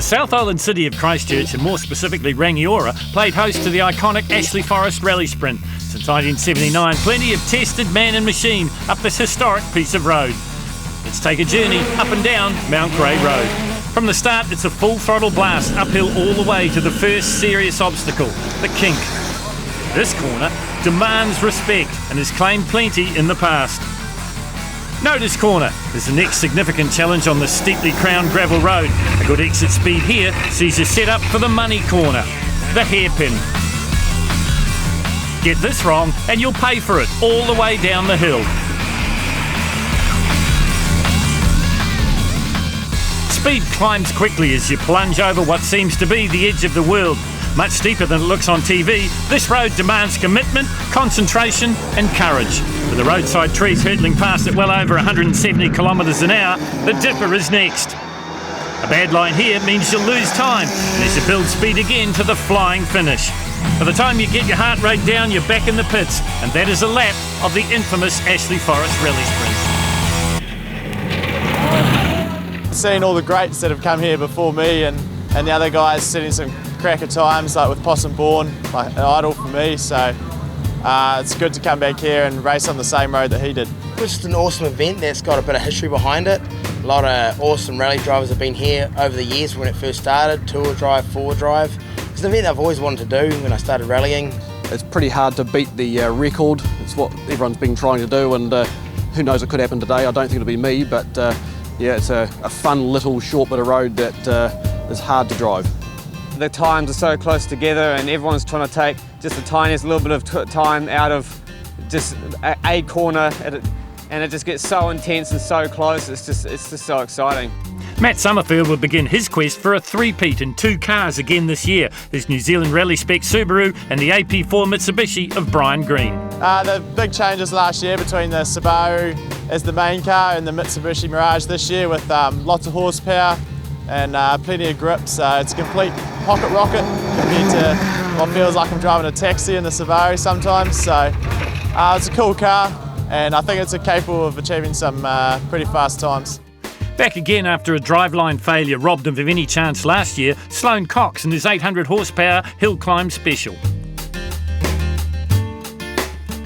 The South Island city of Christchurch, and more specifically Rangiora, played host to the iconic Ashley Forest Rally Sprint. Since 1979, plenty have tested man and machine up this historic piece of road. Let's take a journey up and down Mount Grey Road. From the start, it's a full throttle blast uphill all the way to the first serious obstacle, the kink. This corner demands respect and has claimed plenty in the past. Notice Corner is the next significant challenge on the steeply crowned gravel road. A good exit speed here sees you set up for the money corner, the hairpin. Get this wrong and you'll pay for it all the way down the hill. Speed climbs quickly as you plunge over what seems to be the edge of the world. Much steeper than it looks on TV, this road demands commitment, concentration and courage. With the roadside trees hurtling past at well over 170 kilometres an hour, the dipper is next. A bad line here means you'll lose time as you build speed again to the flying finish. By the time you get your heart rate down, you're back in the pits, and that is a lap of the infamous Ashley Forest Rally Sprint. Seeing all the greats that have come here before me and the other guys setting some cracker times, like with Possum, Bourne, like an idol for me, so it's good to come back here and race on the same road that he did. It's just an awesome event that's got a bit of history behind it. A lot of awesome rally drivers have been here over the years when it first started, two-wheel drive, four-wheel drive. It's an event I've always wanted to do when I started rallying. It's pretty hard to beat the record. It's what everyone's been trying to do, and who knows, it could happen today. I don't think it'll be me, but yeah, it's a fun little short bit of road that is hard to drive. The times are so close together and everyone's trying to take just the tiniest little bit of time out of just a corner, and it just gets so intense and so close. It's just so exciting. Matt Summerfield will begin his quest for a three-peat in two cars again this year. His New Zealand Rally Spec Subaru and the AP4 Mitsubishi of Brian Green. The big changes last year between the Subaru as the main car and the Mitsubishi Mirage this year, with lots of horsepower and plenty of grip, so it's a complete pocket rocket compared to what feels like I'm driving a taxi in the Subaru sometimes. So it's a cool car, and I think it's capable of achieving some pretty fast times. Back again after a driveline failure robbed him of any chance last year, Sloane Cox and his 800 horsepower hill climb special.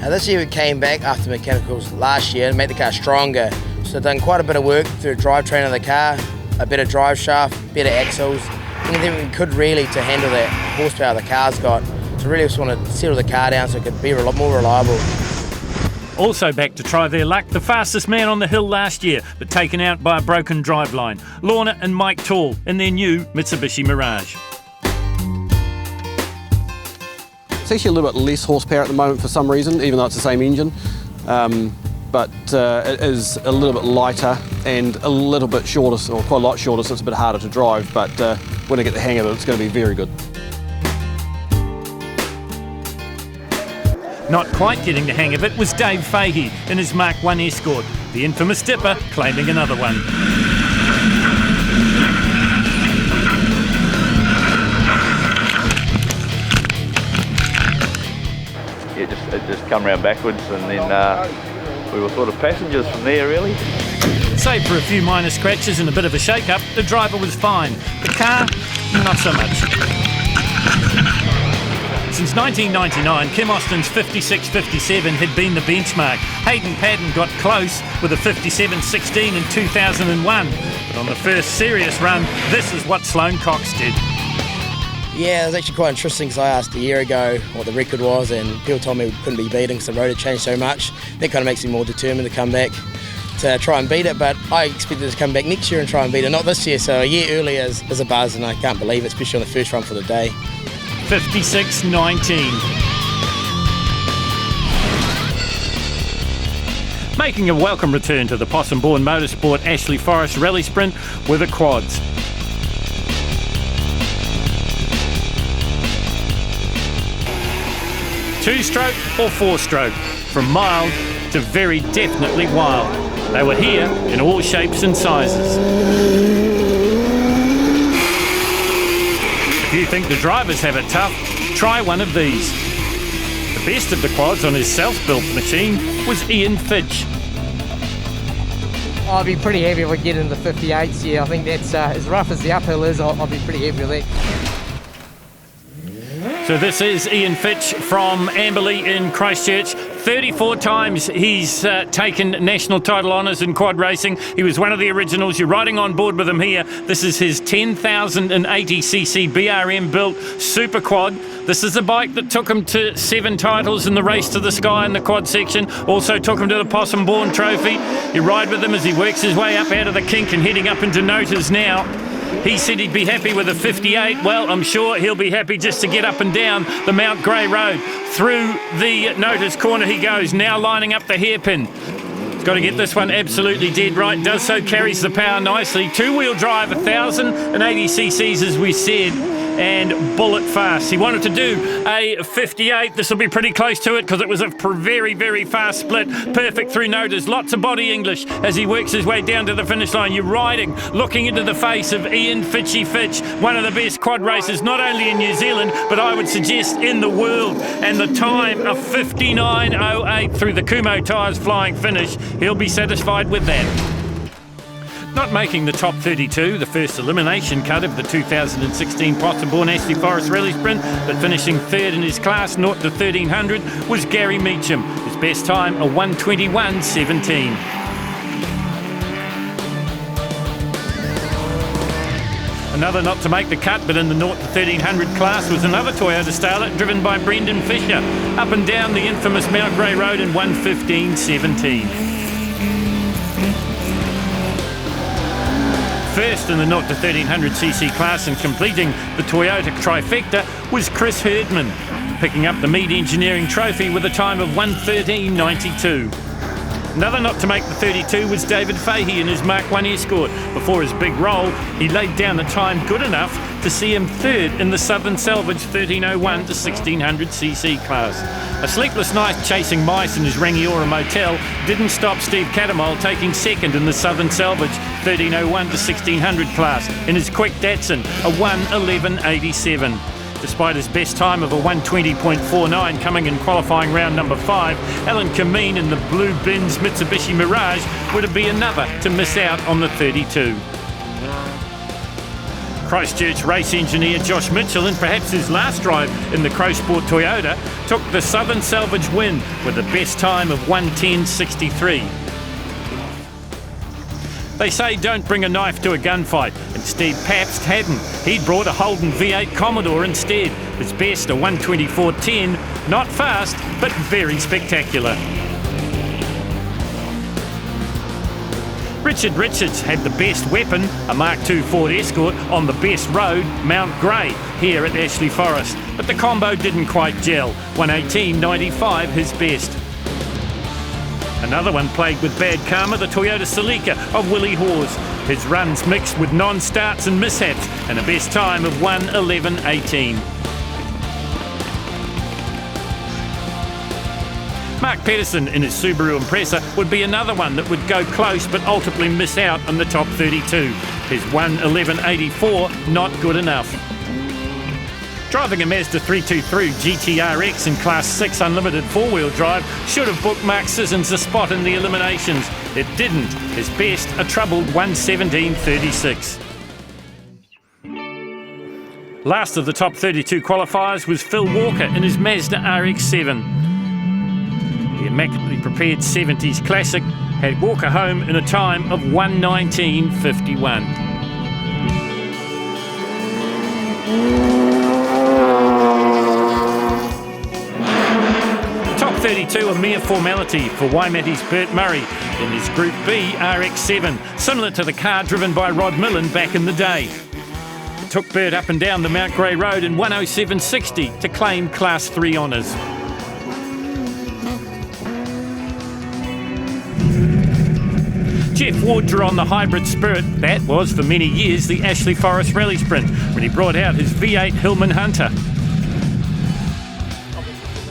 This year we came back after mechanicals last year and made the car stronger. So done quite a bit of work through the drivetrain of the car, a better drive shaft, better axles, anything we could really to handle that horsepower the car's got. So really just want to settle the car down so it could be a lot more reliable. Also back to try their luck, the fastest man on the hill last year, but taken out by a broken driveline. Lorna and Mike Tall in their new Mitsubishi Mirage. It's actually a little bit less horsepower at the moment for some reason, even though it's the same engine. But it is a little bit lighter and a little bit shorter, or quite a lot shorter, so it's a bit harder to drive, but when I get the hang of it, it's going to be very good. Not quite getting the hang of it was Dave Fahey in his Mark I Escort, the infamous dipper claiming another one. It just come round backwards, and then we were sort of passengers from there, really. Save for a few minor scratches and a bit of a shake-up, the driver was fine. The car, not so much. Since 1999, Kim Austin's 56-57 had been the benchmark. Hayden Padden got close with a 57-16 in 2001. But on the first serious run, this is what Sloane Cox did. Yeah, it was actually quite interesting because I asked a year ago what the record was and people told me we couldn't be beating because the road had changed so much. That kind of makes me more determined to come back to try and beat it, but I expected to come back next year and try and beat it, not this year, so a year earlier is a buzz and I can't believe it, especially on the first run for the day. 56-19. Making a welcome return to the Possum Bourne Motorsport Ashley Forest Rally Sprint were the quads. Two-stroke or four-stroke, from mild to very definitely wild. They were here in all shapes and sizes. If you think the drivers have it tough, try one of these. The best of the quads on his self-built machine was Ian Fitch. I'll be pretty happy if we get into the 58s. Yeah, I think that's as rough as the uphill is. I'll be pretty happy with that. So this is Ian Fitch from Amberley in Christchurch. 34 times he's taken national title honours in quad racing. He was one of the originals. You're riding on board with him here. This is his 10,080cc BRM built super quad. This is the bike that took him to 7 titles in the Race to the Sky in the quad section. Also took him to the Possum Bourne trophy. You ride with him as he works his way up out of the kink and heading up into Notas now. He said he'd be happy with a 58. Well, I'm sure he'll be happy just to get up and down the Mount Grey Road. Through the Notas corner he goes, now lining up the hairpin. He's got to get this one absolutely dead right. Does so, carries the power nicely. Two-wheel drive, 1,080cc's as we said, and bullet fast. He wanted to do a 58. This will be pretty close to it because it was a very, very fast split. Perfect through Notas. Lots of body English as he works his way down to the finish line. You're riding, looking into the face of Ian Fitchy Fitch, one of the best quad racers, not only in New Zealand, but I would suggest in the world. And the time of 59.08 through the Kumo tyres flying finish. He'll be satisfied with that. Not making the top 32, the first elimination cut of the 2016 Possum Bourne Ashley Forest Rally Sprint, but finishing third in his class, 0 to 1300, was Gary Meacham. His best time, a 1:21.17. Another not to make the cut, but in the 0 to 1300 class was another Toyota Starlet driven by Brendan Fisher, up and down the infamous Mount Grey Road in 1:15.17. First in the 0 to 1300cc class and completing the Toyota trifecta was Chris Herdman, picking up the Mead Engineering Trophy with a time of 1:13.92. Another not to make the 32 was David Fahey in his Mark I Escort. Before his big roll, he laid down a time good enough to see him third in the Southern Salvage 1301 to 1600cc class. A sleepless night chasing mice in his Rangiora motel didn't stop Steve Catamol taking second in the Southern Salvage 1301 to 1600 class in his quick Datsun, a 1:11.87. Despite his best time of a 1:20.49 coming in qualifying round number 5, Alan Kameen in the Blue Bins Mitsubishi Mirage would be another to miss out on the 32. Christchurch race engineer Josh Mitchell, in perhaps his last drive in the Crowsport Toyota, took the Southern Salvage win with a best time of 1:10.63. They say don't bring a knife to a gunfight, and Steve Pabst hadn't. He'd brought a Holden V8 Commodore instead. His best, a 1:24.10, not fast, but very spectacular. Richard Richards had the best weapon, a Mark II Ford Escort, on the best road, Mount Grey, here at Ashley Forest. But the combo didn't quite gel. 1:18.95 his best. Another one plagued with bad karma, the Toyota Celica of Willie Hawes. His runs mixed with non-starts and mishaps, and a best time of 1:11.18. Mark Pedersen in his Subaru Impreza would be another one that would go close but ultimately miss out on the top 32. His 1:11.84 not good enough. Driving a Mazda 323 GTRX in Class 6 Unlimited 4-wheel drive should have booked Mark Sissons a spot in the eliminations. It didn't. His best, a troubled 1:17.36. Last of the top 32 qualifiers was Phil Walker in his Mazda RX-7. The immaculately prepared 70s classic had Walker home in a time of 1:19.51. Top 32 a mere formality for Waimati's Bert Murray in his Group B RX-7, similar to the car driven by Rod Millen back in the day. It took Bert up and down the Mount Grey Road in 1:07.60 to claim Class 3 honours. Jeff Ward drew on the hybrid spirit that was for many years the Ashley Forest Rally Sprint when he brought out his V8 Hillman Hunter.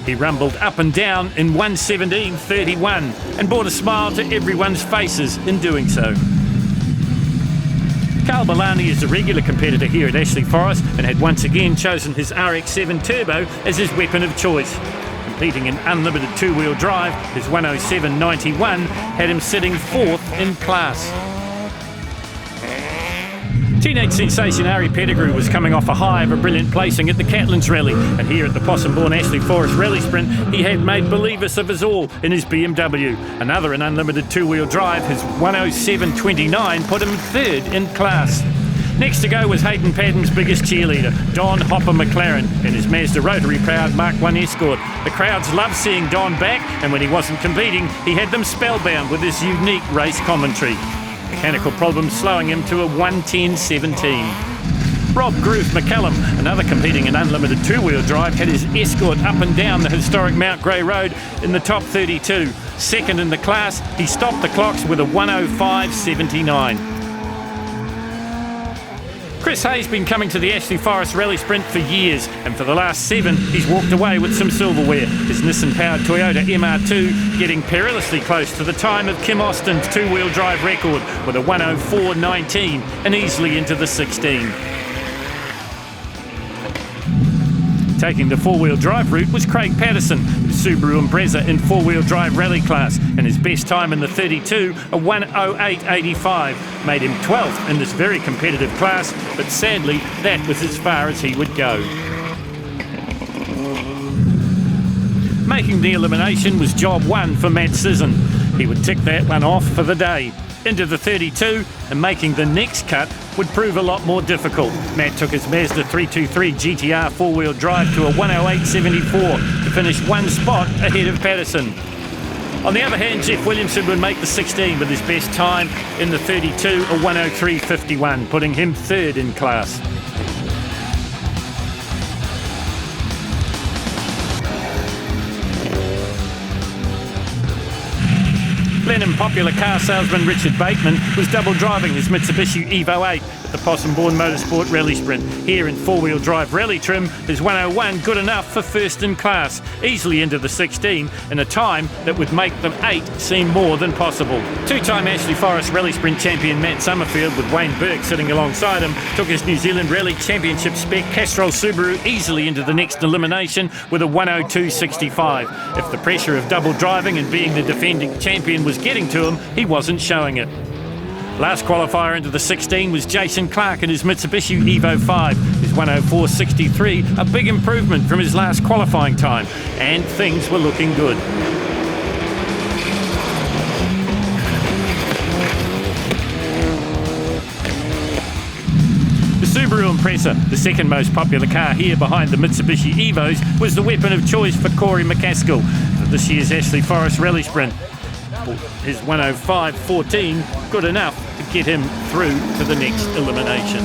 He rumbled up and down in 1:17.31 and brought a smile to everyone's faces in doing so. Carl Bellani is a regular competitor here at Ashley Forest and had once again chosen his RX-7 Turbo as his weapon of choice. completing in unlimited two-wheel drive, his 107.91 had him sitting 4th in class. Teenage sensation Ari Pettigrew was coming off a high of a brilliant placing at the Catlins Rally, and here at the Possum Bourne Ashley Forest Rally Sprint he had made believers of us all in his BMW. Another in unlimited two-wheel drive, his 107.29 put him 3rd in class. Next to go was Hayden Padden's biggest cheerleader, Don Hopper McLaren, in his Mazda rotary-powered Mark I Escort. The crowds loved seeing Don back, and when he wasn't competing, he had them spellbound with his unique race commentary. Mechanical problems slowing him to a 1:10.17. Rob Groove McCallum, another competing in unlimited two-wheel drive, had his Escort up and down the historic Mount Grey Road in the top 32. Second in the class, he stopped the clocks with a 1:05.79. Chris Hay's been coming to the Ashley Forest Rally Sprint for years, and for the last 7 he's walked away with some silverware. His Nissan-powered Toyota MR2 getting perilously close to the time of Kim Austin's two-wheel drive record with a 1:04.19 and easily into the 16. Taking the four-wheel drive route was Craig Patterson, his Subaru Impreza in four-wheel drive rally class, and his best time in the 32, a 1:08.85, made him 12th in this very competitive class, but sadly that was as far as he would go. Making the elimination was job 1 for Matt Sisson. He would tick that one off for the day. Into the 32, and making the next cut would prove a lot more difficult. Matt took his Mazda 323 GTR four-wheel drive to a 1:08.74 to finish 1 spot ahead of Patterson. On the other hand, Jeff Williamson would make the 16 with his best time in the 32, a 1:03.51, putting him 3rd in class. Blenheim popular car salesman Richard Bateman was double driving his Mitsubishi Evo 8 at the Possum Bourne Motorsport Rally Sprint. Here in four-wheel drive rally trim, his 1:01 good enough for 1st in class, easily into the 16 in a time that would make the 8 seem more than possible. Two-time Ashley Forest Rally Sprint champion Matt Summerfield, with Wayne Burke sitting alongside him, took his New Zealand Rally Championship spec Castrol Subaru easily into the next elimination with a 1:02.65. If the pressure of double driving and being the defending champion was getting to him, he wasn't showing it. Last qualifier into the 16 was Jason Clark in his Mitsubishi Evo 5, his 1:04.63, a big improvement from his last qualifying time, and things were looking good. The Subaru Impreza, the second most popular car here behind the Mitsubishi Evos, was the weapon of choice for Corey McCaskill for this year's Ashley Forest Rally Sprint. His 1:05.14 good enough to get him through to the next elimination.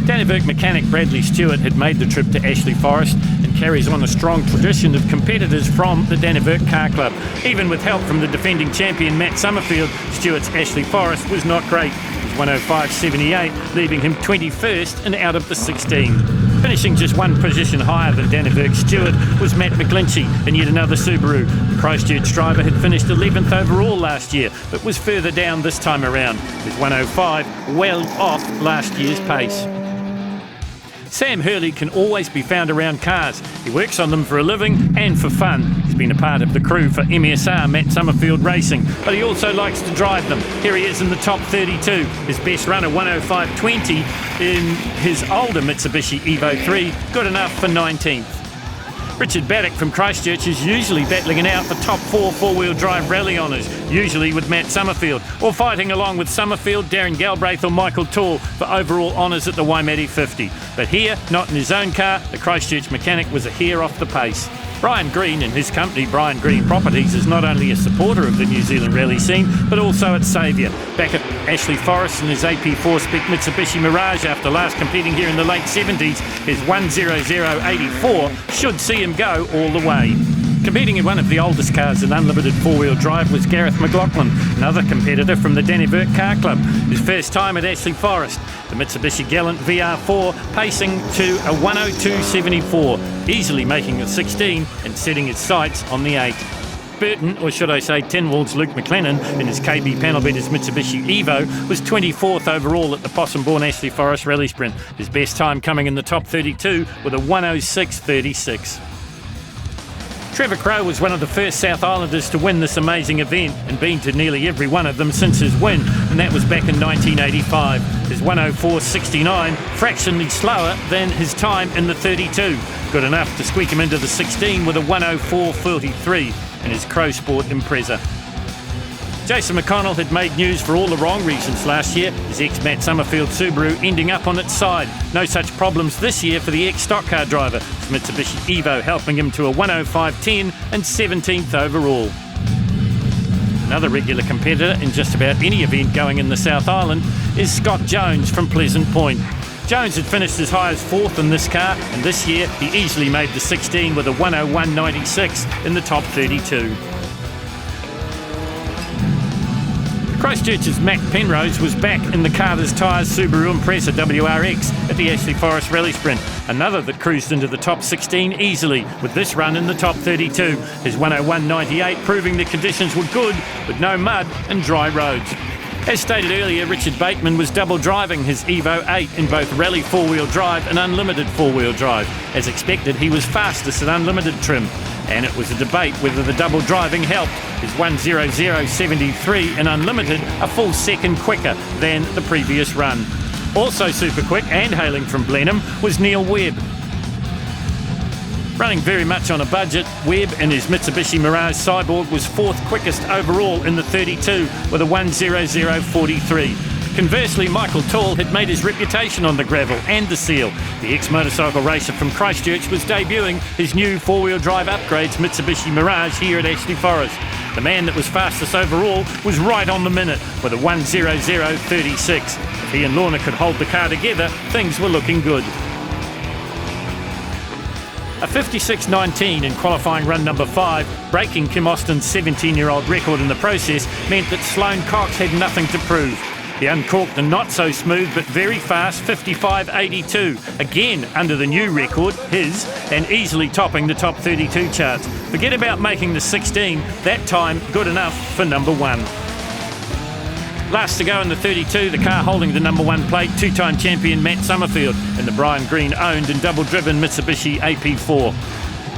Dannevirke mechanic Bradley Stewart had made the trip to Ashley Forest and carries on a strong tradition of competitors from the Dannevirke Car Club. Even with help from the defending champion Matt Summerfield, Stewart's Ashley Forest was not great. His 1:05.78 leaving him 21st and out of the 16. Finishing just one position higher than Dannevirke Stewart was Matt McGlinchey in yet another Subaru. The Christchurch driver had finished 11th overall last year, but was further down this time around, with 1:05 well off last year's pace. Sam Hurley can always be found around cars. He works on them for a living and for fun. He's been a part of the crew for MSR Matt Summerfield Racing, but he also likes to drive them. Here he is in the top 32. His best run, a 1:05.20 in his older Mitsubishi Evo 3, good enough for 19th. Richard Baddock from Christchurch is usually battling it out for top 4 four-wheel drive rally honours, usually with Matt Summerfield, or fighting along with Summerfield, Darren Galbraith or Michael Tall for overall honours at the Waimate 50. But here, not in his own car, the Christchurch mechanic was a hair off the pace. Brian Green and his company, Brian Green Properties, is not only a supporter of the New Zealand rally scene, but also its saviour. Back at Ashley Forest in his AP4 spec Mitsubishi Mirage after last competing here in the late 70s, his 1:00.84 should see him go all the way. Competing in one of the oldest cars in unlimited four-wheel drive was Gareth McLaughlin, another competitor from the Dannevirke Car Club. His first time at Ashley Forest, the Mitsubishi Gallant VR4 pacing to a 1:02.74, easily making the 16 and setting his sights on the 8. Burton, or should I say Tinwald's Luke McLennan, in his KB panel beaters Mitsubishi Evo, was 24th overall at the Possum Bourne Ashley Forest Rally Sprint, his best time coming in the top 32 with a 1:06.36. Trevor Crowe was one of the first South Islanders to win this amazing event and been to nearly every one of them since his win, and that was back in 1985. His 104.69, fractionally slower than his time in the 32. Good enough to squeak him into the 16 with a 104.43 in his Crowe Sport Impreza. Jason McConnell had made news for all the wrong reasons last year, his ex-Matt Summerfield Subaru ending up on its side. No such problems this year for the ex-stock car driver, his Mitsubishi Evo helping him to a 105.10 and 17th overall. Another regular competitor in just about any event going in the South Island is Scott Jones from Pleasant Point. Jones had finished as high as 4th in this car, and this year he easily made the 16 with a 101.96 in the top 32. Christchurch's Mac Penrose was back in the Carter's Tyres Subaru Impreza WRX at the Ashley Forest Rally Sprint, another that cruised into the top 16 easily with this run in the top 32. His 101.98 proving the conditions were good with no mud and dry roads. As stated earlier, Richard Bateman was double driving his Evo 8 in both rally four-wheel drive and unlimited four-wheel drive. As expected, he was fastest at unlimited trim, and it was a debate whether the double driving helped. His 1:00.73 in unlimited, a full second quicker than the previous run. Also super quick and hailing from Blenheim was Neil Webb. Running very much on a budget, Webb in his Mitsubishi Mirage Cyborg was 4th quickest overall in the 32 with a 1:00.43. Conversely, Michael Tall had made his reputation on the gravel and the seal. The ex-motorcycle racer from Christchurch was debuting his new four-wheel drive upgrades Mitsubishi Mirage here at Ashley Forest. The man that was fastest overall was right on the minute with a 1:00.36. If he and Lorna could hold the car together, things were looking good. A 56.19 in qualifying run number 5, breaking Kim Austin's 17-year-old record in the process, meant that Sloane Cox had nothing to prove. He uncorked the not-so-smooth but very fast 55.82, again under the new record, his, and easily topping the top 32 charts. Forget about making the 16, that time good enough for number 1. Last to go in the 32, the car holding the number 1 plate, two-time champion Matt Summerfield in the Brian Green-owned and double-driven Mitsubishi AP4,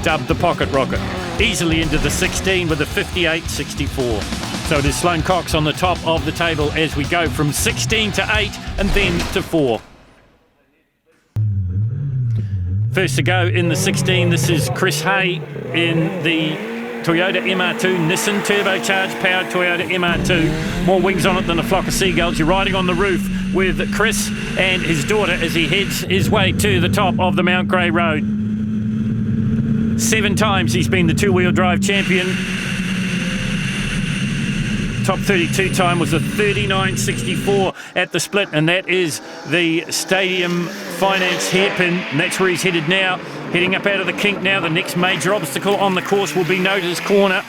dubbed the Pocket Rocket, easily into the 16 with a 58.64. So it is Sloane Cox on the top of the table as we go from 16 to 8 and then to 4. First to go in the 16, this is Chris Hay in the Toyota MR2 Nissan turbocharged powered Toyota MR2. More wings on it than a flock of seagulls. You're riding on the roof with Chris and his daughter as he heads his way to the top of the Mount Grey Road. 7 times he's been the two-wheel drive champion. Top 32 time was a 39.64 at the split, and that is the Stadium Finance hairpin, and that's where he's headed now. Heading up out of the kink now. The next major obstacle on the course will be Nota's Corner.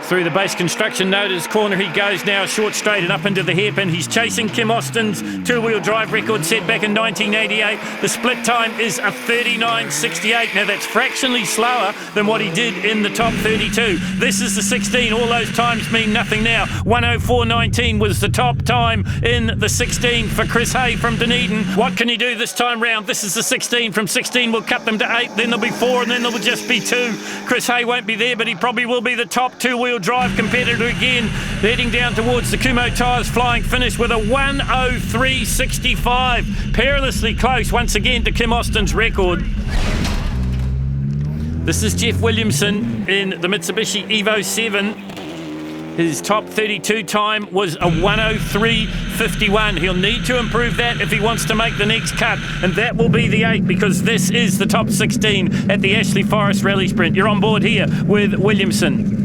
Through the base construction Nota's Corner he goes now, short straight and up into the hairpin. He's chasing Kim Austin's two-wheel drive record set back in 1988. The split time is a 39.68. Now that's fractionally slower than what he did in the top 32. This is the 16. All those times mean nothing now. 1:04.19 was the top time in the 16 for Chris Hay from Dunedin. What can he do this time round? This is the 16. From 16 we'll cut them to 8, then there'll be 4, and then there will just be 2. Chris Hay won't be there, but he probably will be the top two-wheel drive competitor again, heading down towards the Kumho Tyres flying finish with a 1:03.65. Perilously close once again to Kim Austin's record. This is Jeff Williamson in the Mitsubishi Evo 7. His top 32 time was a 1:03.51. He'll need to improve that if he wants to make the next cut, and that will be the 8, because this is the top 16 at the Ashley Forest Rally Sprint. You're on board here with Williamson.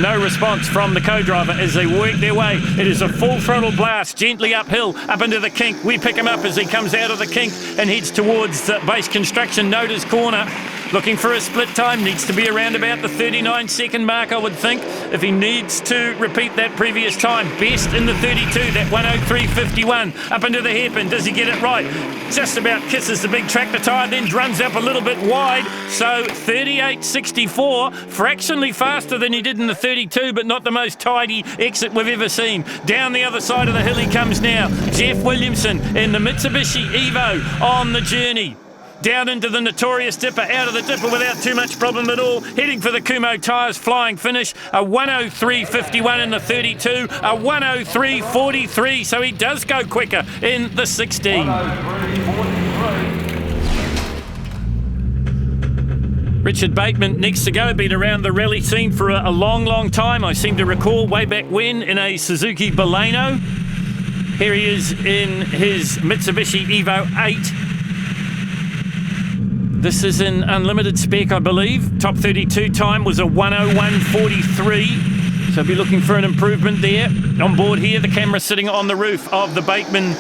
No response from the co-driver as they work their way. It is a full throttle blast, gently uphill, up into the kink. We pick him up as he comes out of the kink and heads towards the base construction Nota's Corner. Looking for a split time, needs to be around about the 39-second mark, I would think, if he needs to repeat that previous time. Best in the 32, that 1:03.51, up into the hairpin. Does he get it right? Just about kisses the big tractor tyre, then runs up a little bit wide. So 38.64, fractionally faster than he did in the 32, but not the most tidy exit we've ever seen. Down the other side of the hill he comes now. Jeff Williamson in the Mitsubishi Evo on the journey. down into the notorious dipper, out of the dipper without too much problem at all, heading for the Kumo tyres, flying finish, a 103.51 in the 32, a 103.43, so he does go quicker in the 16. Richard Bateman next to go, been around the rally scene for a long, long time. I seem to recall way back when in a Suzuki Baleno. Here he is in his Mitsubishi Evo 8. This is an unlimited spec, I believe. Top 32 time was a 101.43. So be looking for an improvement there. On board here, the camera sitting on the roof of the Bateman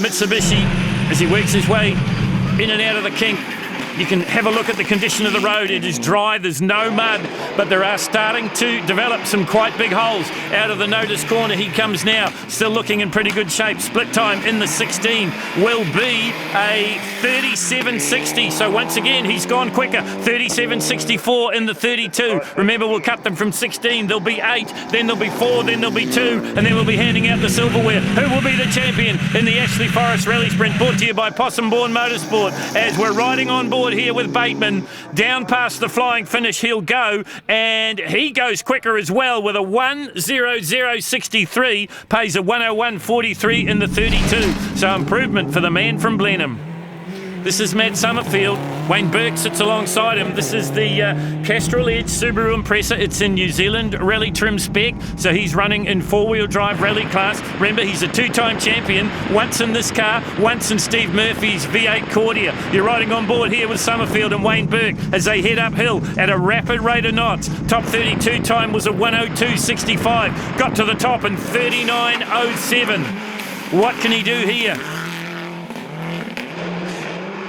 Mitsubishi as he works his way in and out of the kink. You can have a look at the condition of the road. It is dry, there's no mud, but there are starting to develop some quite big holes. Out of the notice corner he comes now, still looking in pretty good shape. Split time in the 16 will be a 37.60. So once again, he's gone quicker. 37.64 in the 32. Remember, we'll cut them from 16. There'll be 8, then there'll be 4, then there'll be 2, and then we'll be handing out the silverware. Who will be the champion in the Ashley Forest Rally Sprint, brought to you by Possum, Bourne, Motorsport, as we're riding on board here with Bateman. Down past the flying finish he'll go, and he goes quicker as well with a 1:00.63, pays a 1:01.43 in the 32. So improvement for the man from Blenheim. This is Matt Summerfield. Wayne Burke sits alongside him. This is the Castrol Edge Subaru Impreza. It's in New Zealand rally trim spec, so he's running in four-wheel drive rally class. Remember, he's a two-time champion, once in this car, once in Steve Murphy's V8 Cordia. You're riding on board here with Summerfield and Wayne Burke as they head uphill at a rapid rate of knots. Top 32 time was a 1:02.65. Got to the top in 39.07. What can he do here?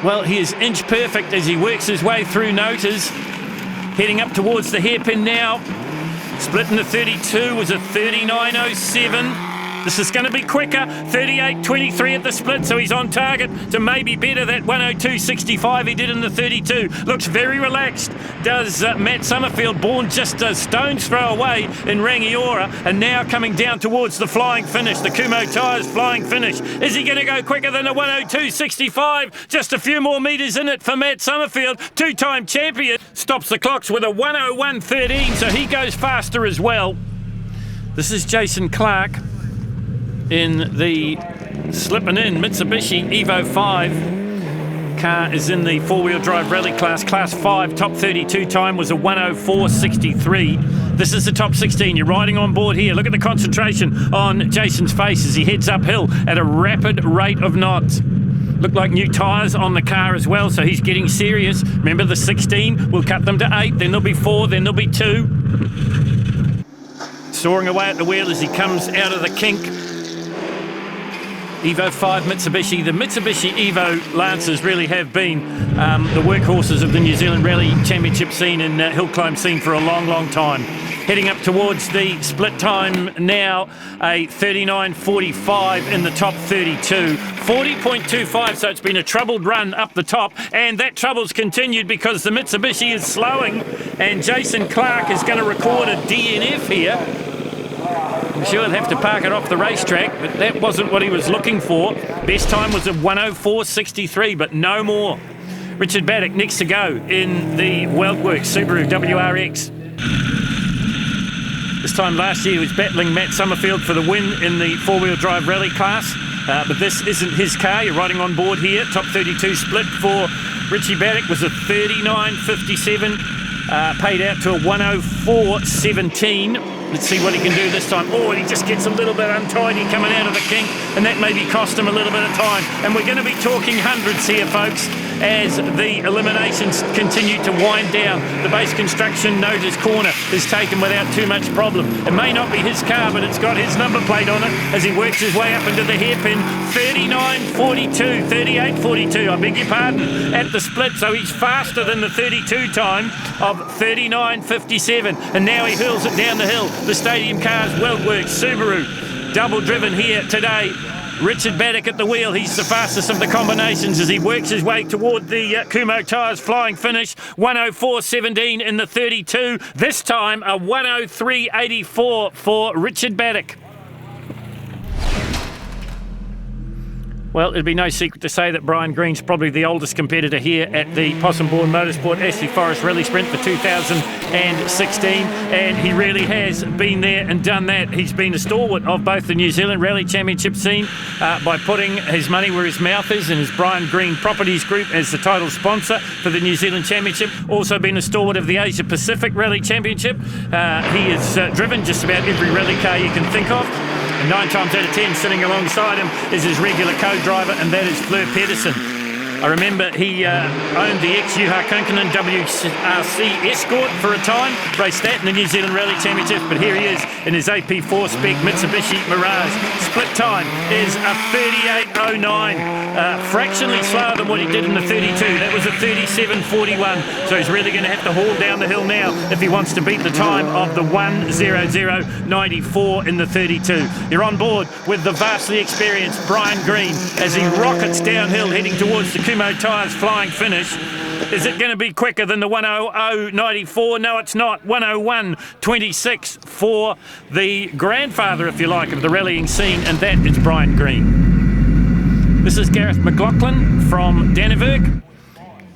Well, he is inch perfect as he works his way through noters. Heading up towards the hairpin now. Split in the 32 was a 39.07. This is going to be quicker. 38.23 at the split, so he's on target to maybe better that 1:02.65 he did in the 32. Looks very relaxed. Does Matt Summerfield, Bourne just a stone's throw away in Rangiora, and now coming down towards the flying finish, the Kumo tyres flying finish. Is he going to go quicker than a 1:02.65? Just a few more metres in it for Matt Summerfield, two-time champion. Stops the clocks with a 1:01.13, so he goes faster as well. This is Jason Clark in the slipping in Mitsubishi Evo 5. Car is in the four-wheel drive rally class, class 5. Top 32 time was a 1:04.63. This is the top 16. You're riding on board here. Look at the concentration on Jason's face as he heads uphill at a rapid rate of knots. Look like new tyres on the car as well, so he's getting serious. Remember, the 16, we'll cut them to 8, then there'll be 4, then there'll be 2. Soaring away at the wheel as he comes out of the kink. Evo 5 Mitsubishi. The Mitsubishi Evo Lancers really have been the workhorses of the New Zealand Rally Championship scene and hill climb scene for a long, long time. Heading up towards the split time now, a 39.45 in the top 32. 40.25, so it's been a troubled run up the top, and that trouble's continued because the Mitsubishi is slowing, and Jason Clark is going to record a DNF here. I'm sure he'll have to park it off the racetrack, but that wasn't what he was looking for. Best time was a 1:04.63, but no more. Richard Baddock next to go in the Weldworks Subaru WRX. This time last year he was battling Matt Summerfield for the win in the four-wheel drive rally class, but this isn't his car. You're riding on board here. Top 32 split for Richie Baddock was a 39.57, paid out to a 1:04.17. Let's see what he can do this time. Oh, and he just gets a little bit untidy coming out of the kink, and that maybe cost him a little bit of time. And we're going to be talking hundreds here, folks, as the eliminations continue to wind down. The base construction notice corner is taken without too much problem. It may not be his car, but it's got his number plate on it as he works his way up into the hairpin. 39.42, 38.42, I beg your pardon, at the split, so he's faster than the 32 time of 39.57, and now he hurls it down the hill. The stadium cars, Weldworks, Subaru, double driven here today. Richard Baddock at the wheel. He's the fastest of the combinations as he works his way toward the Kumo tyres flying finish. 1:04.17 in the 32. This time a 1:03.84 for Richard Baddock. Well, it'd be no secret to say that Brian Green's probably the oldest competitor here at the Possum Bourne Motorsport Ashley Forest Rally Sprint for 2016, and he really has been there and done that. He's been a stalwart of both the New Zealand Rally Championship scene by putting his money where his mouth is, and his Brian Green Properties Group as the title sponsor for the New Zealand Championship. Also been a stalwart of the Asia Pacific Rally Championship. He has driven just about every rally car you can think of. And 9 times out of 10, sitting alongside him is his regular co-driver, and that is Fleur Pedersen. I remember he owned the ex-Juha Kunkinen WRC Escort for a time, raced that in the New Zealand Rally Championship, but here he is in his AP4 spec Mitsubishi Mirage. Split time is a 38.09, fractionally slower than what he did in the 32. That was a 37.41, so he's really going to have to haul down the hill now if he wants to beat the time of the 1:00.94 in the 32. You're on board with the vastly experienced Brian Green as he rockets downhill heading towards the Kumo Tyres flying finish. Is it going to be quicker than the 1:00.94? No, it's not. 1:01.26 for the grandfather, if you like, of the rallying scene, and that is Brian Green. This is Gareth McLaughlin from Dannevirke.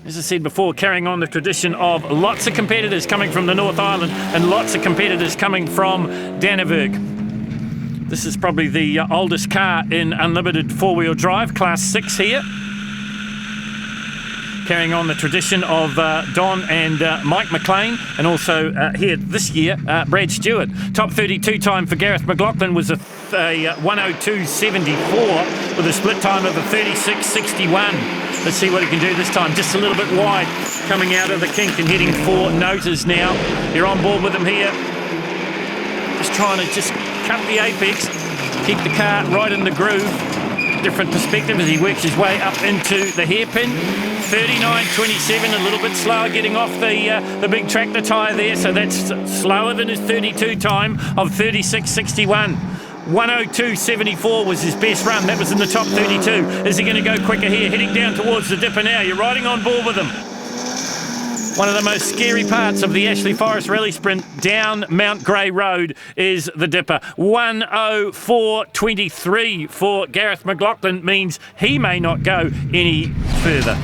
As I said before, carrying on the tradition of lots of competitors coming from the North Island and lots of competitors coming from Dannevirke. This is probably the oldest car in unlimited four-wheel drive, Class 6 here. Carrying on the tradition of Don and Mike McLean, and also here this year, Brad Stewart. Top 32 time for Gareth McLaughlin was a 1:02.74 with a split time of a 36.61. Let's see what he can do this time. Just a little bit wide, coming out of the kink and heading for noters now. You're on board with him here. Just trying to just cut the apex, keep the car right in the groove. Different perspective as he works his way up into the hairpin. 39.27, a little bit slower getting off the big tractor tyre there, so that's slower than his 32 time of 36.61. 1:02.74 was his best run. That was in the top 32. Is he going to go quicker here? Heading down towards the dipper now. You're riding on board with him. One of the most scary parts of the Ashley Forest Rally Sprint down Mount Grey Road is the dipper. 1:04.23 for Gareth McLaughlin means he may not go any further.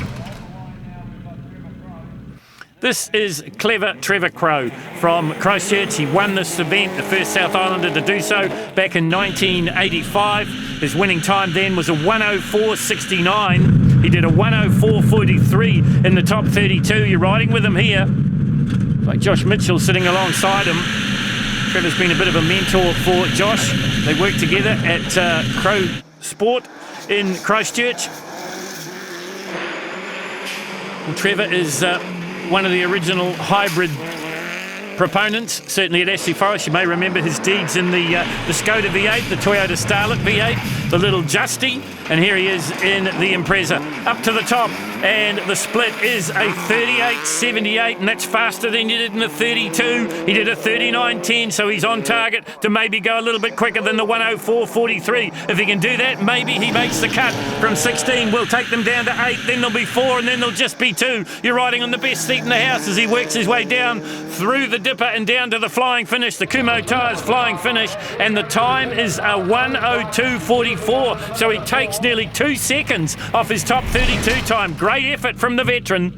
This is clever Trevor Crowe from Christchurch. He won this event, the first South Islander to do so, back in 1985. His winning time then was a 1:04.69. He did a 1:04.43 in the top 32. You're riding with him here. Like Josh Mitchell sitting alongside him. Trevor's been a bit of a mentor for Josh. They work together at Crowe Sport in Christchurch. Well, Trevor is one of the original hybrid proponents, certainly at Ashley Forest. You may remember his deeds in the Skoda V8, the Toyota Starlet V8, the little Justy, and here he is in the Impreza. Up to the top, and the split is a 38.78, and that's faster than he did in the 32. He did a 39.10, so he's on target to maybe go a little bit quicker than the 1:04.43. If he can do that, maybe he makes the cut from 16. We'll take them down to 8, then there'll be 4, and then there'll just be 2. You're riding on the best seat in the house as he works his way down through the dipper and down to the flying finish, the Kumo Tyres flying finish, and the time is a 1:02.44, so he takes nearly 2 seconds off his top 32 time. Great effort from the veteran.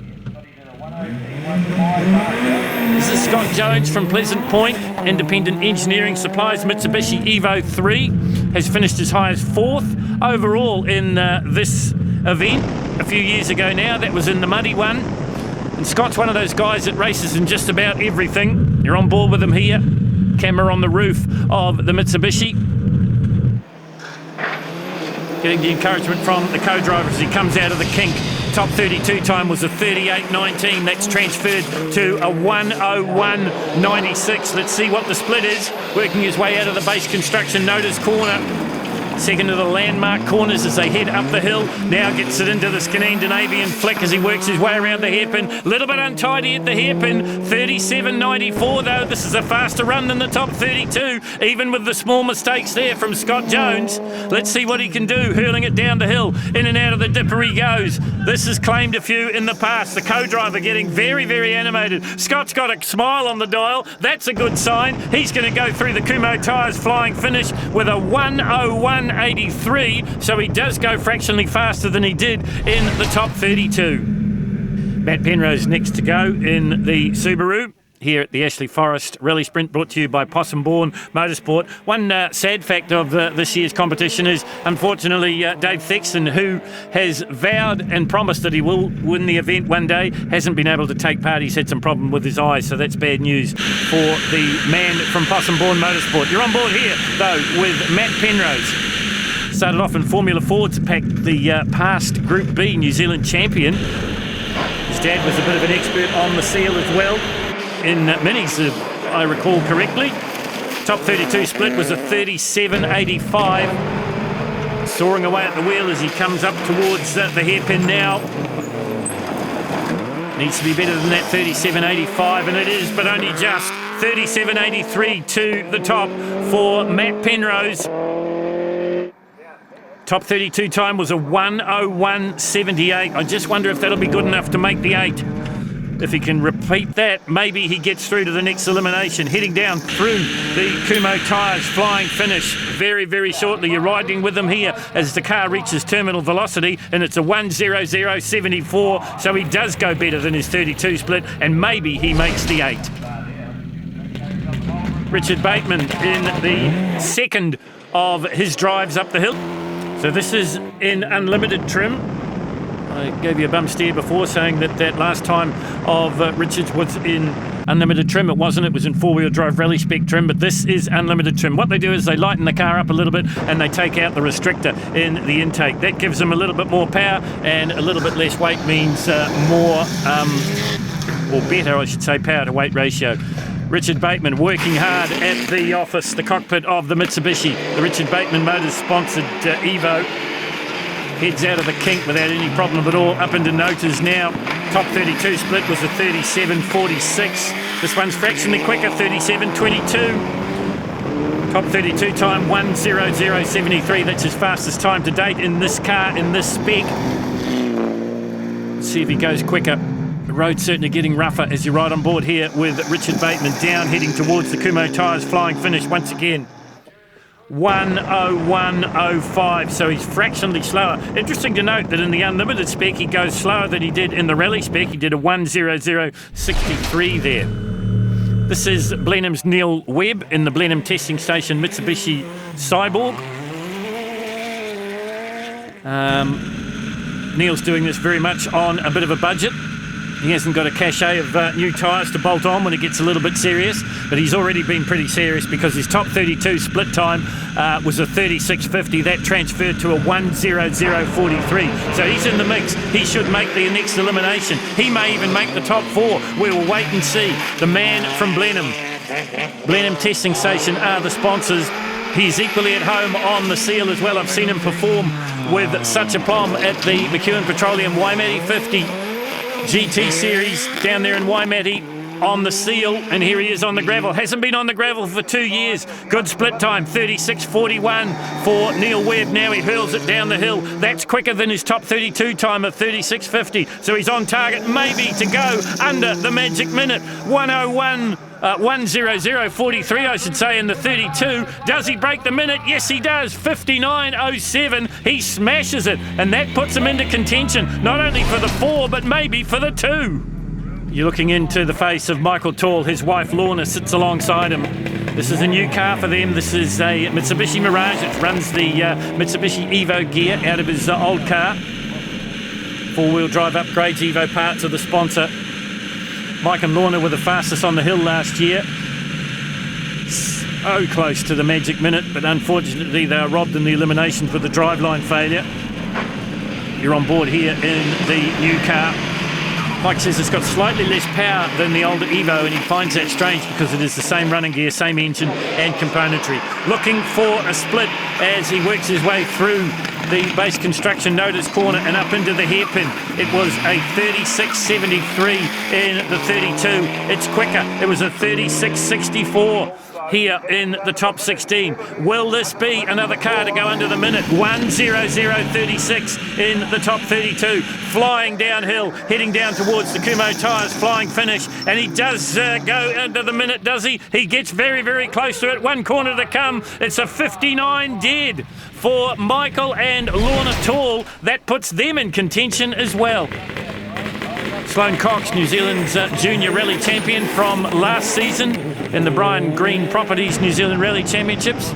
This is Scott Jones from Pleasant Point. Independent Engineering Supplies Mitsubishi Evo 3 has finished as high as 4th overall in this event a few years ago now. That was in the muddy one. And Scott's one of those guys that races in just about everything. You're on board with him here. Camera on the roof of the Mitsubishi. Getting the encouragement from the co-driver as he comes out of the kink. Top 32 time was a 38.19. That's transferred to a 1:01.96. Let's see what the split is. Working his way out of the base construction notice corner. Second to the landmark corners as they head up the hill. Now gets it into the Scandinavian flick as he works his way around the hairpin. A little bit untidy at the hairpin. 37.94 though. This is a faster run than the top 32, even with the small mistakes there from Scott Jones. Let's see what he can do, hurling it down the hill. In and out of the dipper he goes. This has claimed a few in the past. The co-driver getting very, very animated. Scott's got a smile on the dial. That's a good sign. He's going to go through the Kumo Tyres flying finish with a 1:01.96. 37.83, so he does go fractionally faster than he did in the top 32. Matt Penrose next to go in the Subaru here at the Ashley Forest Rally Sprint, brought to you by Possum, Bourne, Motorsport. One sad fact of this year's competition is, unfortunately, Dave Thexton, who has vowed and promised that he will win the event one day, hasn't been able to take part. He's had some problem with his eyes, so that's bad news for the man from Possum, Bourne, Motorsport. You're on board here, though, with Matt Penrose. Started off in Formula Ford to pack the past Group B New Zealand champion. His dad was a bit of an expert on the seal as well. In minis, if I recall correctly. Top 32 split was a 37.85. Soaring away at the wheel as he comes up towards the hairpin now. Needs to be better than that 37.85, and it is, but only just 37.83 to the top for Matt Penrose. Top 32 time was a 1:01.78. I just wonder if that'll be good enough to make the 8. If he can repeat that, maybe he gets through to the next elimination. Heading down through the Kumo tyres, flying finish very, very shortly. You're riding with him here as the car reaches terminal velocity, and it's a 1:00.74, so he does go better than his 32 split, and maybe he makes the 8. Richard Bateman in the second of his drives up the hill. So this is in unlimited trim. I gave you a bum steer before saying that last time of Richards was in unlimited trim. It wasn't. It was in four-wheel drive rally spec trim, but this is unlimited trim. What they do is they lighten the car up a little bit and they take out the restrictor in the intake. That gives them a little bit more power, and a little bit less weight means more, or better, I should say, power to weight ratio. Richard Bateman working hard at the office, the cockpit of the Mitsubishi. The Richard Bateman Motors sponsored Evo. Heads out of the kink without any problem at all. Up into noters now. Top 32 split was a 37.46. This one's fractionally quicker, 37.22. Top 32 time, 1:00.73. That's his fastest time to date in this car, in this spec. Let's see if he goes quicker. The road's certainly getting rougher as you ride on board here with Richard Bateman down, heading towards the Kumo tyres, flying finish once again. 1:01.05, so he's fractionally slower. Interesting to note that in the unlimited spec he goes slower than he did in the rally spec. He did a 1:00.63 there. This is Blenheim's Neil Webb in the Blenheim testing station Mitsubishi Cyborg. Neil's doing this very much on a bit of a budget. He hasn't got a cachet of new tyres to bolt on when it gets a little bit serious, but he's already been pretty serious because his top 32 split time was a 36.50. That transferred to a 1:00.43. So he's in the mix. He should make the next elimination. He may even make the top 4. We will wait and see. The man from Blenheim. Blenheim Testing Station are the sponsors. He's equally at home on the seal as well. I've seen him perform with such a bomb at the McEwen Petroleum Waimate 50 GT Series down there in Waimate on the seal, and here he is on the gravel. Hasn't been on the gravel for 2 years. Good split time, 36.41 for Neil Webb. Now he hurls it down the hill. That's quicker than his top 32 time of 36.50, so he's on target maybe to go under the magic minute. 1:00.43, I should say, in the 32. Does he break the minute? Yes, he does. 59.07. He smashes it, and that puts him into contention, not only for the 4, but maybe for the 2. You're looking into the face of Michael Tall. His wife Lorna sits alongside him. This is a new car for them. This is a Mitsubishi Mirage. It runs the Mitsubishi Evo gear out of his old car. Four-wheel drive upgrades. Evo parts are the sponsor. Mike and Lorna were the fastest on the hill last year. So close to the magic minute, but unfortunately they are robbed in the eliminations with the driveline failure. You're on board here in the new car. Mike says it's got slightly less power than the older Evo, and he finds that strange because it is the same running gear, same engine and componentry. Looking for a split as he works his way through the base construction notice corner and up into the hairpin. It was a 36.73 in the 32. It's quicker. It was a 36.64. here in the top 16. Will this be another car to go under the minute? 1:00:36 in the top 32. Flying downhill, heading down towards the Kumo tyres, flying finish, and he does go under the minute, does he? He gets very, very close to it. One corner to come. It's a 59 dead for Michael and Lorna Tall. That puts them in contention as well. Sloane Cox, New Zealand's junior rally champion from last season in the Brian Green Properties New Zealand Rally Championships.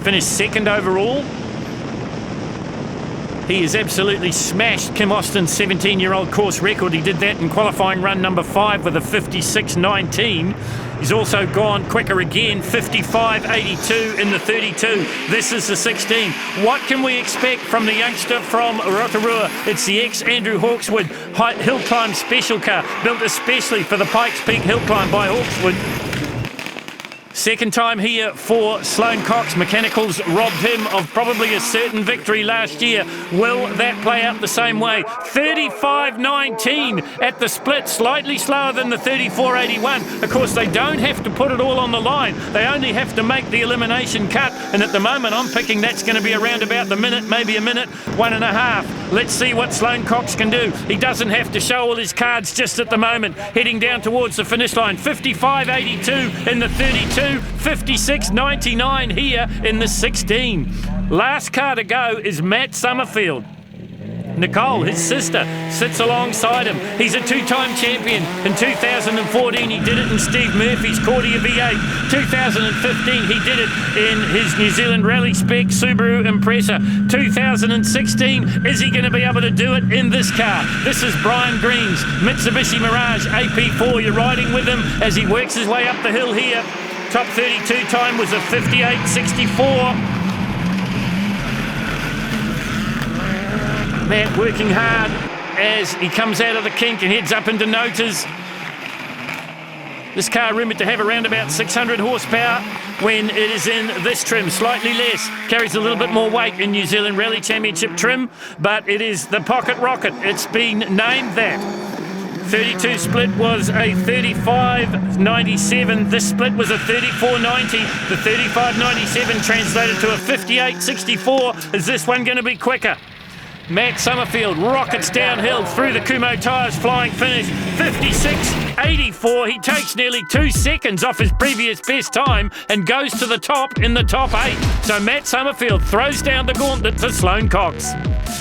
Finished second overall. He has absolutely smashed Kim Austin's 17-year-old course record. He did that in qualifying run number 5 with a 56.19. He's also gone quicker again, 55.82 in the 32. This is the 16. What can we expect from the youngster from Rotorua? It's the ex-Andrew Hawkswood hill climb special car, built especially for the Pikes Peak hill climb by Hawkswood. Second time here for Sloane Cox. Mechanicals robbed him of probably a certain victory last year. Will that play out the same way? 35.19 at the split, slightly slower than the 34.81. Of course, they don't have to put it all on the line. They only have to make the elimination cut. And at the moment, I'm picking that's going to be around about the minute, maybe a minute, 1.5. Let's see what Sloane Cox can do. He doesn't have to show all his cards just at the moment. Heading down towards the finish line. 55.82 in the 32. 56.99 here in the 16. Last car to go is Matt Summerfield. Nicole, his sister, sits alongside him. He's a two-time champion. In 2014, he did it in Steve Murphy's Cordia V8. 2015, he did it in his New Zealand Rally Spec Subaru Impreza. 2016, is he going to be able to do it in this car? This is Brian Green's Mitsubishi Mirage AP4. You're riding with him as he works his way up the hill here. Top 32 time was a 58.64. Matt working hard as he comes out of the kink and heads up into Notas. This car rumoured to have around about 600 horsepower when it is in this trim, slightly less. Carries a little bit more weight in New Zealand Rally Championship trim, but it is the Pocket Rocket. It's been named that. 32 split was a 35.97. This split was a 34.90. The 35.97 translated to a 58.64. Is this one going to be quicker? Matt Summerfield rockets downhill through the Kumo tyres, flying finish, 56.84. He takes nearly 2 seconds off his previous best time and goes to the top in the top 8. So Matt Summerfield throws down the gauntlet to Sloane Cox.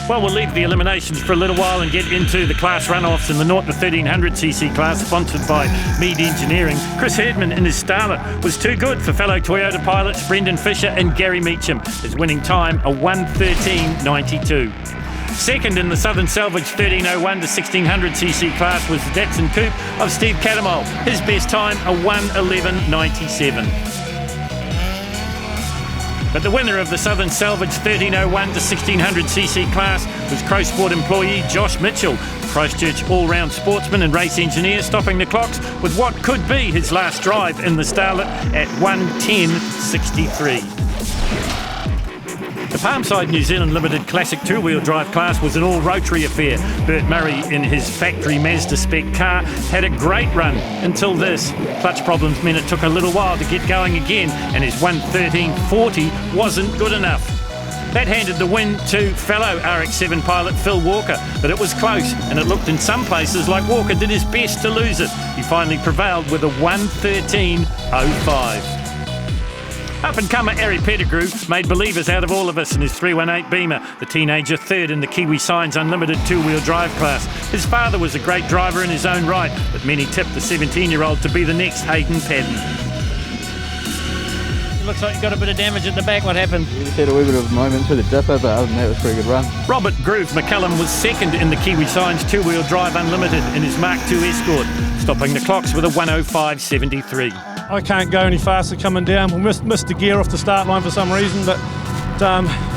Well, we'll leave the eliminations for a little while and get into the class runoffs in the 0 to 1300cc class, sponsored by Mead Engineering. Chris Herdman in his Starlet was too good for fellow Toyota pilots Brendan Fisher and Gary Meacham. His winning time, a 1:13.92. Second in the Southern Salvage 1301 to 1600cc class was the Datsun Coupe of Steve Catamol. His best time, a 1:11.97. But the winner of the Southern Salvage 1301 to 1600cc class was Crow Sport employee Josh Mitchell, Christchurch all-round sportsman and race engineer, stopping the clocks with what could be his last drive in the Starlet at 1:10.63. The Palmside New Zealand Limited Classic two-wheel drive class was an all-rotary affair. Bert Murray in his factory Mazda spec car had a great run until this. Clutch problems meant it took a little while to get going again, and his 1:13.40 wasn't good enough. That handed the win to fellow RX-7 pilot Phil Walker, but it was close, and it looked in some places like Walker did his best to lose it. He finally prevailed with a 1:13.05. Up-and-comer Ari Pettigrew made believers out of all of us in his 318 Beamer, the teenager third in the Kiwi Signs Unlimited two-wheel drive class. His father was a great driver in his own right, but many tipped the 17-year-old to be the next Hayden Padden. Looks like you got a bit of damage at the back. What happened? We just had a wee bit of a moment through the dipper, but other than that, it was a pretty good run. Robert Groove McCallum was second in the Kiwi Signs two-wheel drive Unlimited in his Mark II Escort, stopping the clocks with a 1:05.73. I can't go any faster coming down. We missed the gear off the start line for some reason, but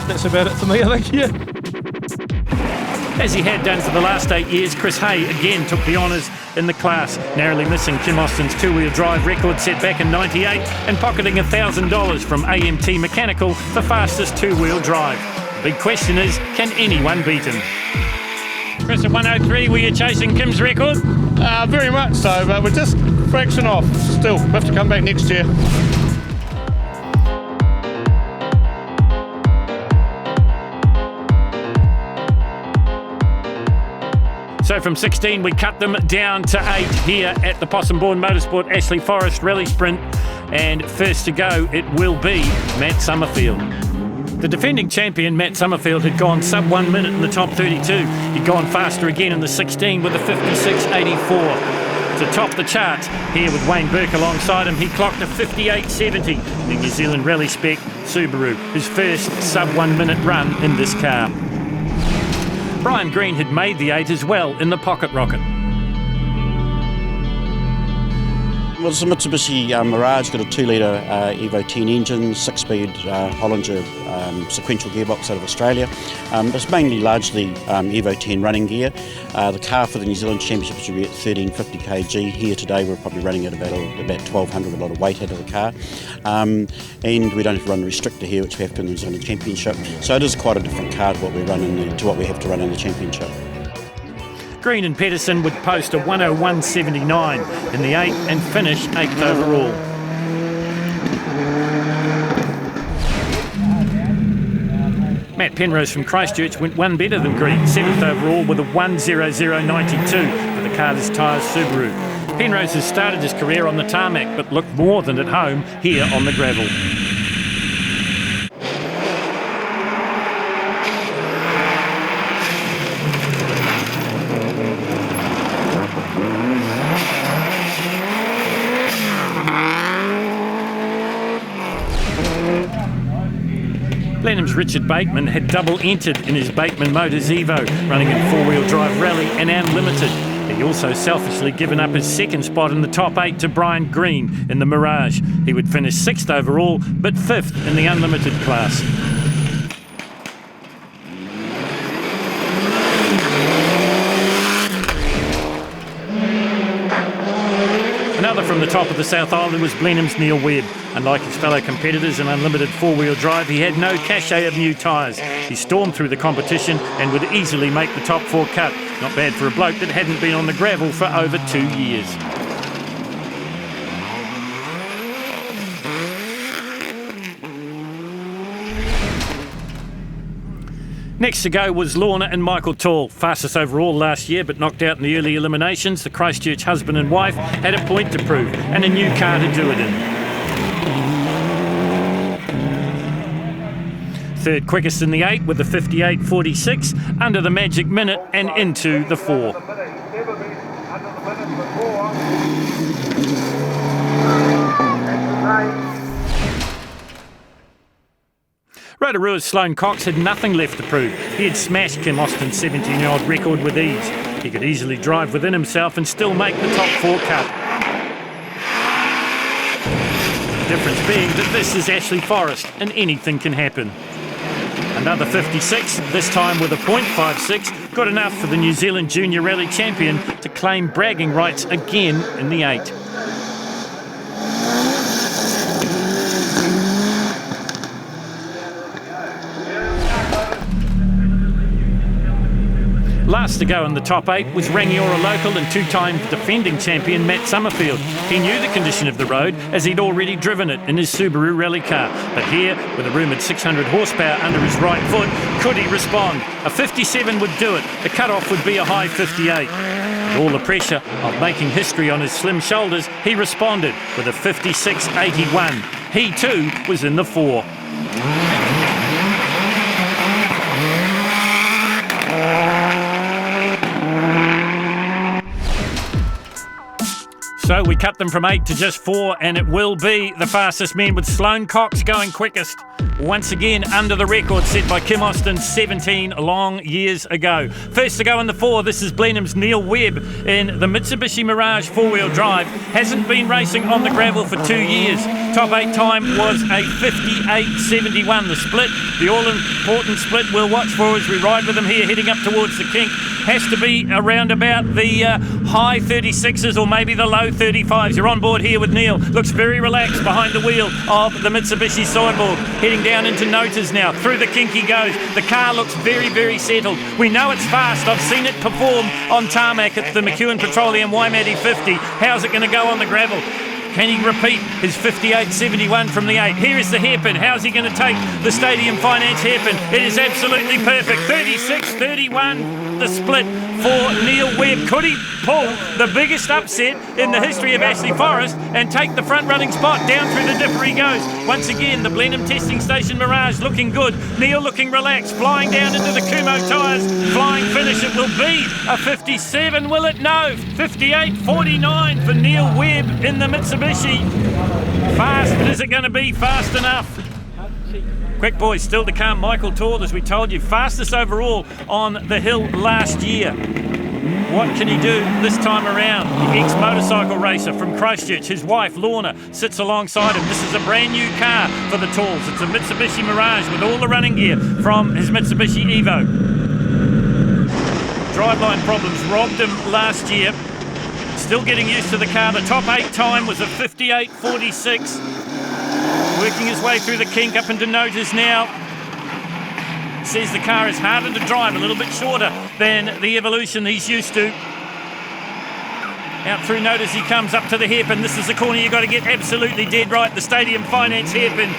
that's about it for me, I think, yeah. As he had done for the last 8 years, Chris Hay again took the honours in the class, narrowly missing Kim Austin's two-wheel drive record set back in '98 and pocketing $1,000 from AMT Mechanical for fastest two-wheel drive. The big question is, can anyone beat him? Chris, at 1:03, were you chasing Kim's record? Very much so, but we're just fraction off still. We have to come back next year. So from 16 we cut them down to 8 here at the Possum Bourne Motorsport Ashley Forest Rally Sprint, and first to go it will be Matt Summerfield. The defending champion Matt Summerfield had gone sub 1 minute in the top 32. He'd gone faster again in the 16 with a 56.84. To top the charts, here with Wayne Burke alongside him, he clocked a 58.70, the New Zealand Rally Spec Subaru, his first sub 1 minute run in this car. Brian Green had made the 8 as well in the Pocket Rocket. Well, it's a Mitsubishi Mirage, got a 2-litre Evo 10 engine, 6-speed Hollinger sequential gearbox out of Australia. It's largely Evo 10 running gear. The car for the New Zealand Championships will be at 1350 kg. Here today we're probably running at about 1200 with a lot of weight out of the car. And we don't have to run the restrictor here, which we have to in the New Zealand Championship. So it is quite a different car to what we have to run in the Championship. Green and Pedersen would post a 101.79 in the 8 and finish 8th overall. Matt Penrose from Christchurch went one better than Green, 7th overall with a 1:00.92 for the Carter's Tyres Subaru. Penrose has started his career on the tarmac but looked more than at home here on the gravel. Blenheim's Richard Bateman had double entered in his Bateman Motors Evo, running in 4-wheel drive rally and unlimited. He also selfishly given up his second spot in the top 8 to Brian Green in the Mirage. He would finish 6th overall, but 5th in the unlimited class. Another from the top of the South Island was Blenheim's Neil Webb. Unlike his fellow competitors in unlimited 4-wheel drive, he had no cachet of new tyres. He stormed through the competition and would easily make the top 4 cut. Not bad for a bloke that hadn't been on the gravel for over 2 years. Next to go was Lorna and Michael Tall, fastest overall last year but knocked out in the early eliminations. The Christchurch husband and wife had a point to prove and a new car to do it in. Third quickest in the 8 with a 58.46, under the magic minute and into the 4. Rotorua's Sloane Cox had nothing left to prove. He had smashed Kim Austin's 17-year-old record with ease. He could easily drive within himself and still make the top 4 cut. The difference being that this is Ashley Forest and anything can happen. Another 56, this time with a .56, good enough for the New Zealand Junior Rally champion to claim bragging rights again in the 8. Last to go in the top 8 was Rangiora local and 2-time defending champion Matt Summerfield. He knew the condition of the road as he'd already driven it in his Subaru rally car. But here, with a rumoured 600 horsepower under his right foot, could he respond? A 57 would do it. The cut-off would be a high 58. With all the pressure of making history on his slim shoulders, he responded with a 56.81. He too was in the 4. So we cut them from 8 to just 4, and it will be the fastest men with Sloane Cox going quickest. Once again under the record set by Kim Austin 17 long years ago. First to go in the 4, this is Blenheim's Neil Webb in the Mitsubishi Mirage 4-wheel drive. Hasn't been racing on the gravel for 2 years. Top 8 time was a 58.71. The split, the all-important split we'll watch for as we ride with him here heading up towards the kink, has to be around about the high 36s or maybe the low 35s. You're on board here with Neil. Looks very relaxed behind the wheel of the Mitsubishi sideboard. Heading down into Notas now. Through the kink he goes. The car looks very, very settled. We know it's fast. I've seen it perform on tarmac at the McEwen Petroleum Waimate 50. How's it going to go on the gravel? Can he repeat his 58.71 from the 8? Here is the hairpin. How's he going to take the Stadium Finance hairpin? It is absolutely perfect. 36.31. the split for Neil Webb. Could he pull the biggest upset in the history of Ashley Forest and take the front running spot? Down through the dipper he goes. Once again, the Blenheim Testing Station Mirage looking good. Neil looking relaxed, flying down into the Kumo tyres. Flying finish, it will be a 57, will it? No, 58.49 for Neil Webb in the Mitsubishi. Fast, but is it going to be fast enough? Quick boys still to come. Michael Todd, as we told you, fastest overall on the hill last year. What can he do this time around? The ex-motorcycle racer from Christchurch, his wife Lorna, sits alongside him. This is a brand new car for the Talls. It's a Mitsubishi Mirage with all the running gear from his Mitsubishi Evo. Driveline problems robbed him last year. Still getting used to the car. The top 8 time was a 58.46. Working his way through the kink up into Notas now. Says the car is harder to drive, a little bit shorter than the Evolution he's used to. Out through Notas he comes up to the hairpin. This is the corner you've got to get absolutely dead right. The Stadium Finance hairpin.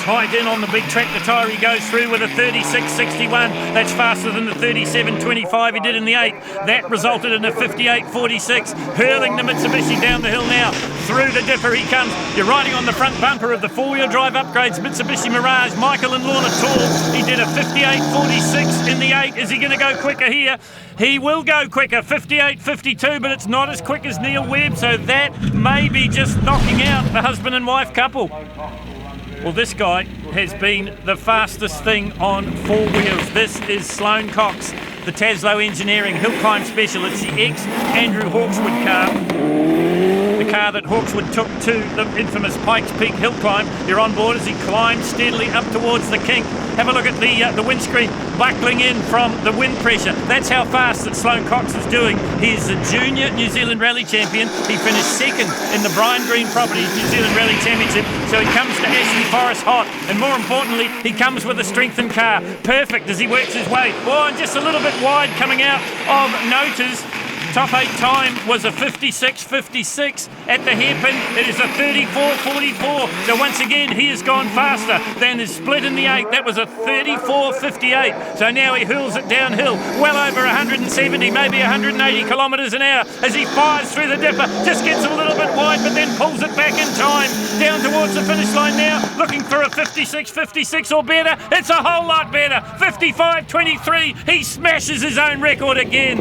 Tight in on the big tractor tyre he goes through with a 36.61. That's faster than the 37.25 he did in the 8. That resulted in a 58.46. Hurling the Mitsubishi down the hill now. Through the dipper he comes. You're riding on the front bumper of the four-wheel drive upgrades Mitsubishi Mirage. Michael and Lorna Tall. He did a 58.46 in the 8. Is he going to go quicker here? He will go quicker, 58.52, but it's not as quick as Neil Webb, so that may be just knocking out the husband and wife couple. Well, this guy has been the fastest thing on four wheels. This is Sloane Cox, the Taslow Engineering Hill Climb Special. It's the ex-Andrew Hawkswood car. The car that Hawkswood took to the infamous Pikes Peak hill climb. You're on board as he climbs steadily up towards the kink. Have a look at the windscreen buckling in from the wind pressure. That's how fast that Sloane Cox is doing. He's the junior New Zealand Rally Champion. He finished second in the Brian Green Properties New Zealand Rally Championship. So he comes to Ashley Forest hot. And more importantly, he comes with a strengthened car. Perfect as he works his way. Oh, and just a little bit wide coming out of Notas. Top 8 time was a 56.56 at the hairpin. It is a 34.44. So once again, he has gone faster than his split in the 8. That was a 34.58. So now he hurls it downhill, well over 170, maybe 180 kilometres an hour as he fires through the dipper. Just gets a little bit wide, but then pulls it back in time. Down towards the finish line now, looking for a 56.56 or better. It's a whole lot better. 55.23. He smashes his own record again.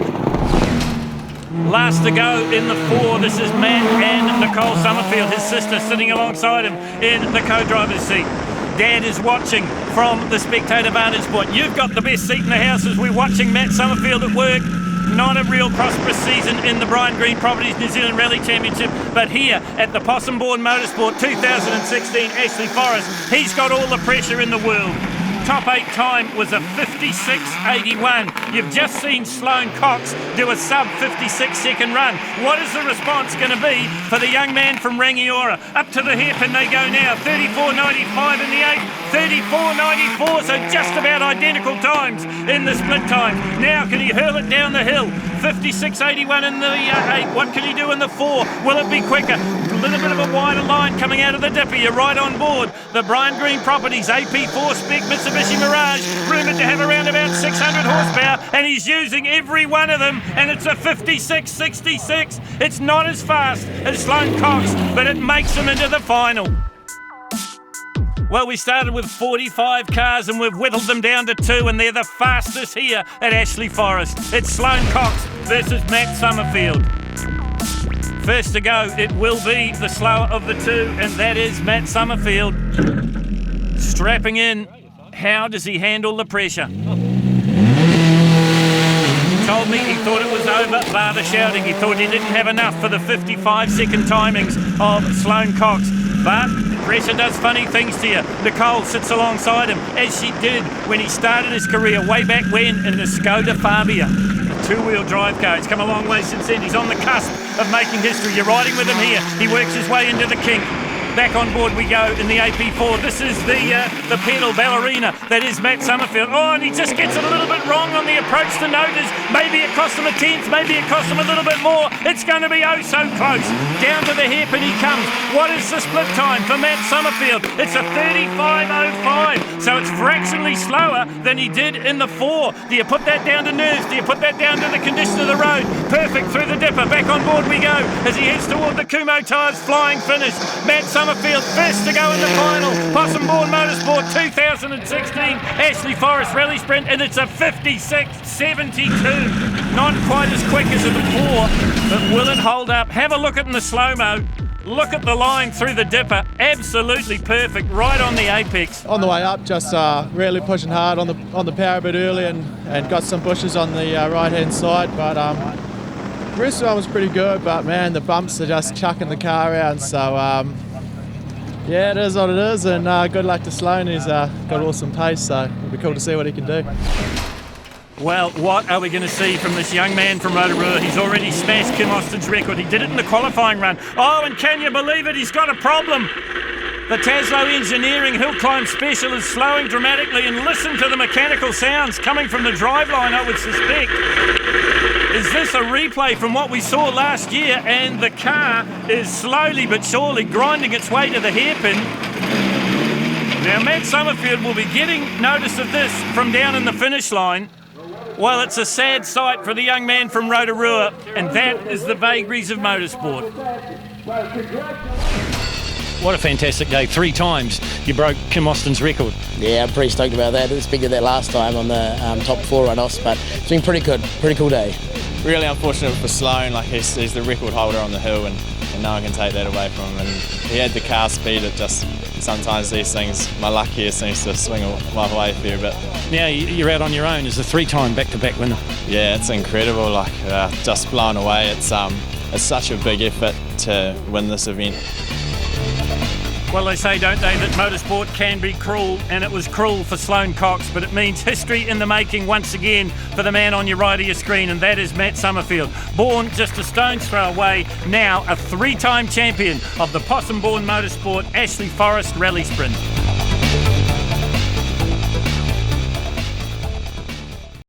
Last to go in the 4, this is Matt and Nicole Summerfield, his sister, sitting alongside him in the co-driver's seat. Dad is watching from the spectator vantage point. You've got the best seat in the house as we're watching Matt Summerfield at work. Not a real prosperous season in the Brian Green Properties New Zealand Rally Championship, but here at the Possum Bourne Motorsport 2016 Ashley Forest, he's got all the pressure in the world. Top 8 time was a 56.81. You've just seen Sloane Cox do a sub 56 second run. What is the response going to be for the young man from Rangiora? Up to the hairpin they go now. 34.95 in the 8, 34.94, so just about identical times in the split time. Now can he hurl it down the hill? 56.81 in the 8. What can he do in the 4? Will it be quicker? A little bit of a wider line coming out of the dipper. You're right on board. The Brian Green Properties AP4 Spec Mitsubishi Mirage, rumoured to have around about 600 horsepower, and he's using every one of them, and it's a 56.66. It's not as fast as Sloane Cox, but it makes him into the final. Well, we started with 45 cars and we've whittled them down to 2, and they're the fastest here at Ashley Forest. It's Sloane Cox versus Matt Summerfield. First to go, it will be the slower of the 2, and that is Matt Summerfield. Strapping in. How does he handle the pressure? He told me he thought it was over, bar the shouting. He thought he didn't have enough for the 55-second timings of Sloane Cox. But pressure does funny things to you. Nicole sits alongside him, as she did when he started his career way back when in the Skoda Fabia. Two-wheel drive car. He's come a long way since then. He's on the cusp of making history. You're riding with him here. He works his way into the kink. Back on board we go in the AP4. This is the pedal ballerina that is Matt Summerfield. Oh, and he just gets it a little bit wrong on the approach to Notas. Maybe it cost him a tenth, maybe it cost him a little bit more. It's going to be oh so close. Down to the hairpin he comes. What is the split time for Matt Summerfield? It's a 35.05, so it's fractionally slower than he did in the 4. Do you put that down to nerves? Do you put that down to the condition of the road? Perfect through the dipper. Back on board we go as he heads toward the Kumo Tyres flying finish. Matt Summerfield first to go in the final. Possum Bourne Motorsport 2016 Ashley Forest Rally Sprint, and it's a 56.72. Not quite as quick as the before, but will it hold up? Have a look at it in the slow-mo. Look at the line through the dipper. Absolutely perfect, right on the apex. On the way up, just really pushing hard on the power a bit early and got some bushes on the right-hand side, but the rest of the one was pretty good, but man, the bumps are just chucking the car around, so yeah, it is what it is, and good luck to Sloan. He's got awesome pace, so it'll be cool to see what he can do. Well, what are we going to see from this young man from Rotorua? He's already smashed Kim Austin's record. He did it in the qualifying run. Oh, and can you believe it? He's got a problem. The Taslow Engineering Hill Climb Special is slowing dramatically, and listen to the mechanical sounds coming from the driveline, I would suspect. Is this a replay from what we saw last year? And the car is slowly but surely grinding its way to the hairpin. Now, Matt Summerfield will be getting notice of this from down in the finish line. Well, it's a sad sight for the young man from Rotorua, and that is the vagaries of motorsport. What a fantastic day. 3 times you broke Kim Austin's record. Yeah, I'm pretty stoked about that. I didn't speak of that last time on the top 4 runoffs, but it's been pretty good. Pretty cool day. Really unfortunate for Sloan, like he's the record holder on the hill, and no one can take that away from him. And he had the car speed. It just, sometimes these things, my luck here seems to swing my way a fair bit. Now you're out on your own as a 3-time back-to-back winner. Yeah, it's incredible. Like just blown away. It's such a big effort to win this event. Well, they say, don't they, that motorsport can be cruel, and it was cruel for Sloane Cox, but it means history in the making once again for the man on your right of your screen, and that is Matt Summerfield. Bourne just a stone's throw away, now a 3-time champion of the Possum Bourne Motorsport Ashley Forest Rally Sprint.